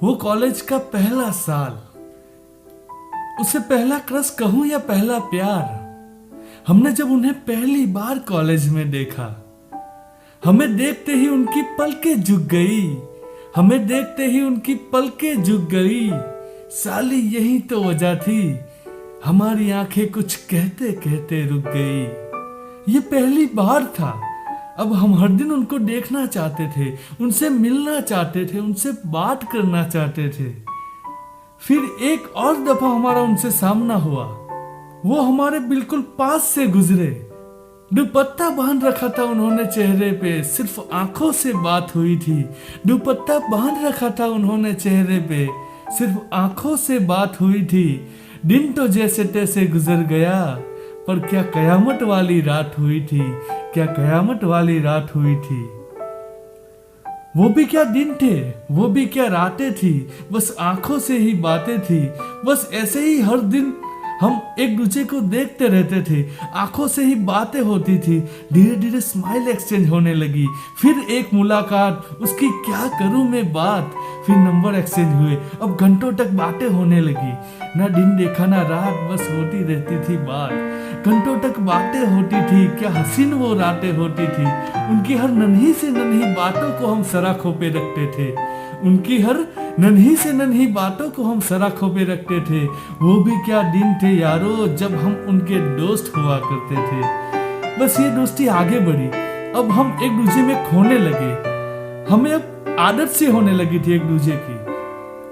वो कॉलेज का पहला साल, उसे पहला क्रश कहूं या पहला प्यार। हमने जब उन्हें पहली बार कॉलेज में देखा, हमें देखते ही उनकी पलकें झुक गई, हमें देखते ही उनकी पलकें झुक गई। साली यही तो वजह थी, हमारी आंखें कुछ कहते कहते रुक गई। ये पहली बार था, अब हम हर दिन उनको देखना चाहते थे, उनसे मिलना चाहते थे, उनसे बात करना चाहते थे। फिर एक और दफा हमारा उनसे सामना हुआ, वो हमारे बिल्कुल पास से गुजरे। दुपट्टा बांध रखा था उन्होंने चेहरे पे, सिर्फ आंखों से बात हुई थी। दुपट्टा बांध रखा था उन्होंने चेहरे पे, सिर्फ आंखों से बात हुई थी। दिन तो जैसे तैसे गुजर गया, पर क्या कयामत वाली रात हुई थी, क्या कयामत वाली रात हुई थी। वो भी क्या दिन थे, वो भी क्या रातें थी, बस आंखों से ही बातें थी। बस ऐसे ही हर दिन हम एक दूसरे को देखते रहते थे, आंखों से ही बातें होती थी। धीरे धीरे स्माइल एक्सचेंज होने लगी, फिर एक मुलाकात, उसकी क्या करूं मैं बात। फिर नंबर एक्सचेंज हुए, अब घंटों तक बातें होने लगी। ना दिन देखा ना रात, बस होती रहती थी बात। घंटों तक बातें होती थी, क्या हसीन वो रातें होती थी। उनकी हर नन्ही से नन्ही बातों को हम सराखों पे रखते थे, उनकी हर नन्ही से नन्ही बातों को हम सराखों पे रखते थे। वो भी क्या दिन थे यारो, जब हम उनके दोस्त हुआ करते थे। बस ये दोस्ती आगे बढ़ी, अब हम एक दूसरे में खोने लगे। हमें अब आदत से होने लगी थी एक दूसरे की,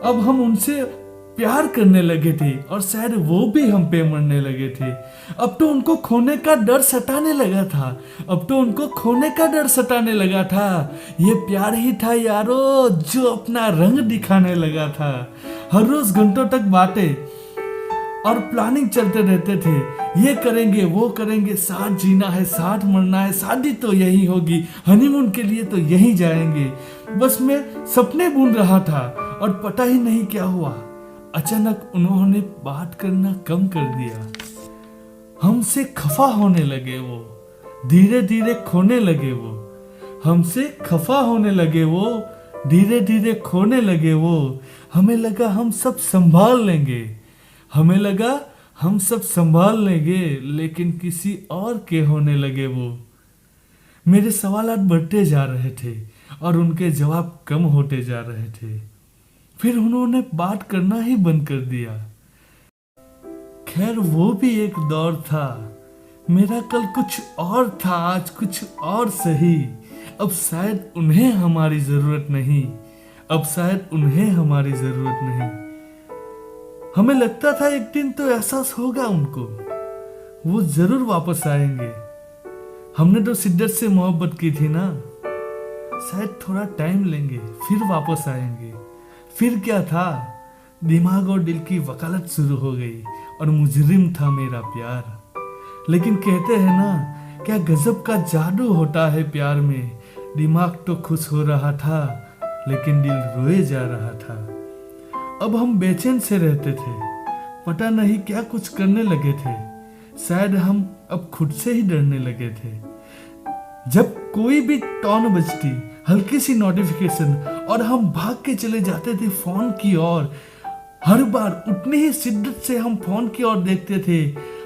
अब हम उनसे प्यार करने लगे थे और शायद वो भी हम पे मरने लगे थे। अब तो उनको खोने का डर सताने लगा था, अब तो उनको खोने का डर सताने लगा था। ये प्यार ही था यारो, जो अपना रंग दिखाने लगा था। हर रोज घंटों तक बातें और प्लानिंग चलते रहते थे, ये करेंगे वो करेंगे, साथ जीना है साथ मरना है, शादी तो यही होगी, हनीमून के लिए तो यही जाएंगे। बस मैं सपने बुन रहा था और पता ही नहीं क्या हुआ, अचानक उन्होंने बात करना कम कर दिया। हमसे खफा होने लगे वो, धीरे धीरे खोने लगे वो। हमसे खफा होने लगे वो, धीरे धीरे खोने लगे वो। हमें लगा हम सब संभाल लेंगे, हमें लगा हम सब संभाल लेंगे, लेकिन किसी और के होने लगे वो। मेरे सवालात बढ़ते जा रहे थे और उनके जवाब कम होते जा रहे थे। फिर उन्होंने बात करना ही बंद कर दिया। खैर वो भी एक दौर था, मेरा कल कुछ और था, आज कुछ और सही। अब शायद उन्हें हमारी जरूरत नहीं, अब शायद उन्हें हमारी जरूरत नहीं। हमें लगता था एक दिन तो एहसास होगा उनको, वो जरूर वापस आएंगे। हमने तो शिद्दत से मोहब्बत की थी ना, शायद थोड़ा टाइम लेंगे फिर वापस आएंगे। फिर क्या था, दिमाग और दिल की वकालत शुरू हो गई और मुजरिम था मेरा प्यार। लेकिन कहते हैं ना, क्या गजब का जादू होता है प्यार में। दिमाग तो खुश हो रहा था, लेकिन दिल रोए जा रहा था। अब हम बेचैन से रहते थे, पता नहीं क्या कुछ करने लगे थे। शायद हम अब खुद से ही डरने लगे थे। जब कोई भी टोन बजती, हल्की सी नोटिफिकेशन, और हम भाग के चले जाते थे फोन की ओर। हर बार उतनी ही शिद्दत से हम फोन की ओर देखते थे।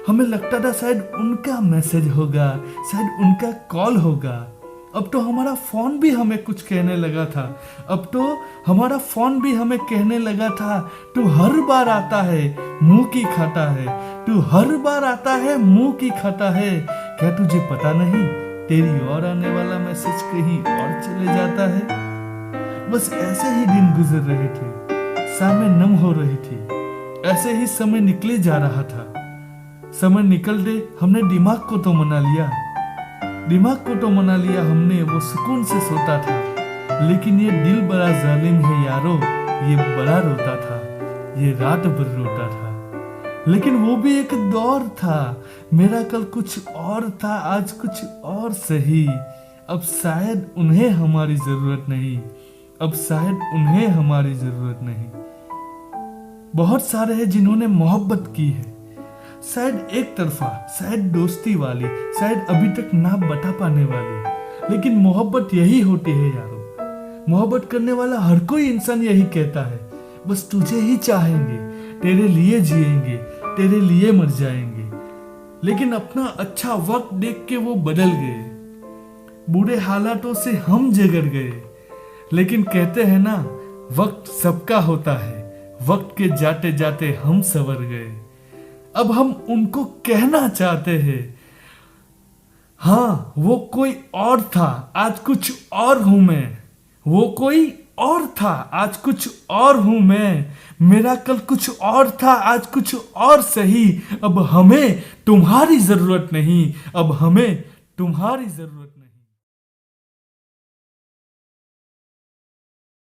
हमें लगता था शायद उनका मैसेज होगा, शायद उनका कॉल होगा। अब तो हमारा फोन भी हमें कुछ कहने लगा था, अब तो हमारा फोन भी हमें कहने लगा था, तू हर बार आता है मुंह की खाता है, तू हर बार आता है मुंह की खाता है। क्या तुझे पता नहीं, तेरी ओर आने वाला मैसेज कहीं और चले जाता है। बस ऐसे ही दिन गुजर रहे थे, शामें नम हो रही थी, ऐसे ही समय निकले जा रहा था। समय निकलते हमने दिमाग को तो मना लिया, दिमाग को तो मना लिया हमने, वो सुकून से सोता था। लेकिन ये दिल बड़ा जालिम है यारो, ये बड़ा रोता था, ये रात भर रोता था। लेकिन वो भी एक दौर था, मेरा कल कुछ और था, आज कुछ और सही। अब शायद उन्हें हमारी जरूरत नहीं, अब शायद उन्हें हमारी जरूरत नहीं। बहुत सारे हैं जिन्होंने मोहब्बत की है, शायद एक तरफा, शायद दोस्ती वाली, शायद अभी तक ना बता पाने वाली। लेकिन मोहब्बत यही होती है यारो, मोहब्बत करने वाला हर कोई इंसान यही कहता है बस तुझे ही चाहेंगे, तेरे लिए जिएंगे, तेरे लिए मर जाएंगे। लेकिन अपना अच्छा वक्त देख के वो बदल गए, बुरे हालातों से हम जगड़ गए। लेकिन कहते हैं ना, वक्त सबका होता है, वक्त के जाते जाते हम संवर गए। अब हम उनको कहना चाहते हैं, हाँ वो कोई और था, आज कुछ और हूं मैं। वो कोई और था, आज कुछ और हूं मैं। मेरा कल कुछ और था, आज कुछ और सही। अब हमें तुम्हारी जरूरत नहीं, अब हमें तुम्हारी जरूरत नहीं।